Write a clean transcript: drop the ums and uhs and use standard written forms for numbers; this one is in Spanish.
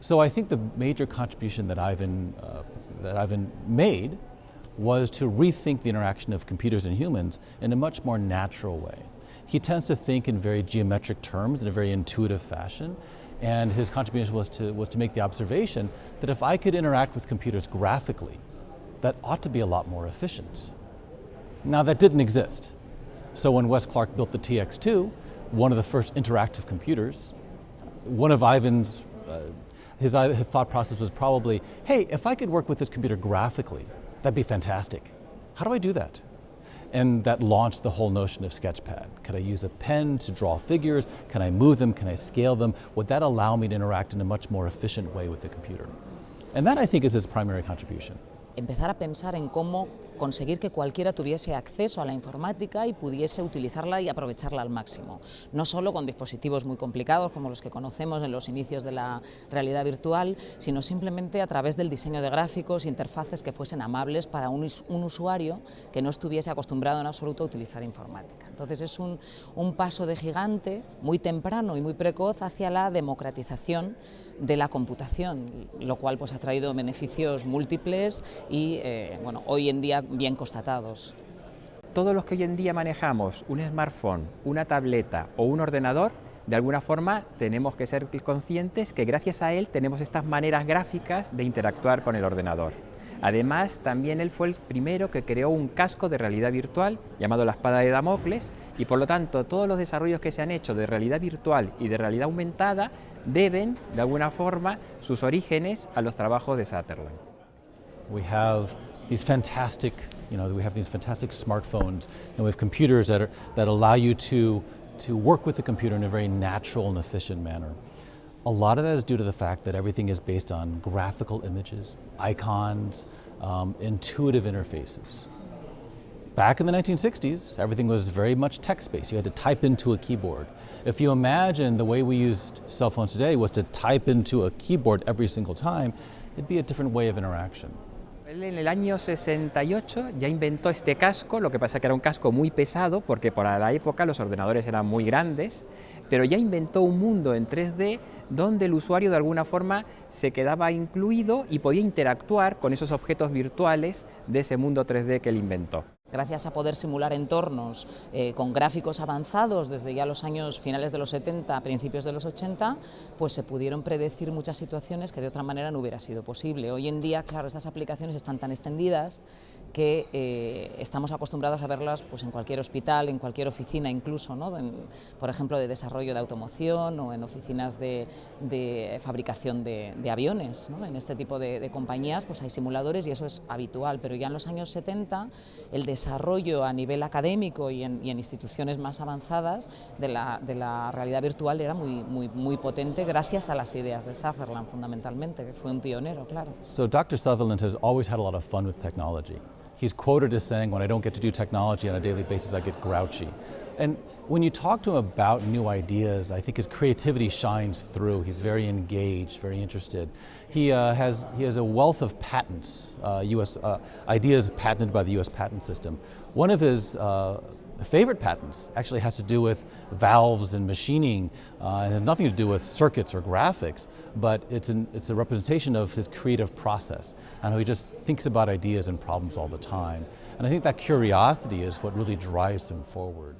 So I think the major contribution that Ivan made was to rethink the interaction of computers and humans in a much more natural way. He tends to think in very geometric terms, in a very intuitive fashion, and his contribution was to make the observation that if I could interact with computers graphically, that ought to be a lot more efficient. Now that didn't exist. So when Wes Clark built the TX2, one of the first interactive computers, one of Ivan's, his thought process was probably, hey, if I could work with this computer graphically, that'd be fantastic. How do I do that? And that launched the whole notion of Sketchpad. Could I use a pen to draw figures? Can I move them? Can I scale them? Would that allow me to interact in a much more efficient way with the computer? And that, I think, is his primary contribution. Empezar a pensar en cómo conseguir que cualquiera tuviese acceso a la informática y pudiese utilizarla y aprovecharla al máximo. No solo con dispositivos muy complicados como los que conocemos en los inicios de la realidad virtual, sino simplemente a través del diseño de gráficos, interfaces que fuesen amables para un usuario que no estuviese acostumbrado en absoluto a utilizar informática. Entonces es un paso de gigante muy temprano y muy precoz hacia la democratización de la computación, lo cual pues ha traído beneficios múltiples y bueno, hoy en día bien constatados. Todos los que hoy en día manejamos un smartphone, una tableta o un ordenador, de alguna forma tenemos que ser conscientes que gracias a él tenemos estas maneras gráficas de interactuar con el ordenador. Además, también él fue el primero que creó un casco de realidad virtual llamado la espada de Damocles y por lo tanto todos los desarrollos que se han hecho de realidad virtual y de realidad aumentada deben de alguna forma sus orígenes a los trabajos de Sutherland. We have these fantastic, smartphones, and we have computers that allow you to work with the computer in a very natural and efficient manner. A lot of that is due to the fact that everything is based on graphical images, icons, intuitive interfaces. Back in the 1960s, everything was very much text-based. You had to type into a keyboard. If you imagine the way we used cell phones today was to type into a keyboard every single time, it'd be a different way of interaction. Él en el año 68 ya inventó este casco, lo que pasa que era un casco muy pesado porque para la época los ordenadores eran muy grandes, pero ya inventó un mundo en 3D donde el usuario de alguna forma se quedaba incluido y podía interactuar con esos objetos virtuales de ese mundo 3D que él inventó. Gracias a poder simular entornos con gráficos avanzados desde ya los años finales de los 70, principios de los 80, pues se pudieron predecir muchas situaciones que de otra manera no hubiera sido posible. Hoy en día, claro, estas aplicaciones están tan extendidas que estamos acostumbrados a verlas pues, en cualquier hospital, en cualquier oficina incluso, ¿no? Por ejemplo, de desarrollo de automoción o en oficinas de fabricación de aviones, ¿no? En este tipo de compañías pues hay simuladores y eso es habitual, pero ya en los años 70 el desarrollo a nivel académico y en instituciones más avanzadas de la realidad virtual era muy potente gracias a las ideas de Sutherland fundamentalmente, que fue un pionero, claro. So Dr. Sutherland has always had a lot of fun with technology. He's quoted as saying, when I don't get to do technology on a daily basis, I get grouchy. And when you talk to him about new ideas, I think his creativity shines through. He's very engaged, very interested. He has a wealth of patents, ideas patented by the US patent system. One of his favorite patents actually has to do with valves and machining, and has nothing to do with circuits or graphics, but it's a representation of his creative process and how he just thinks about ideas and problems all the time. And I think that curiosity is what really drives him forward.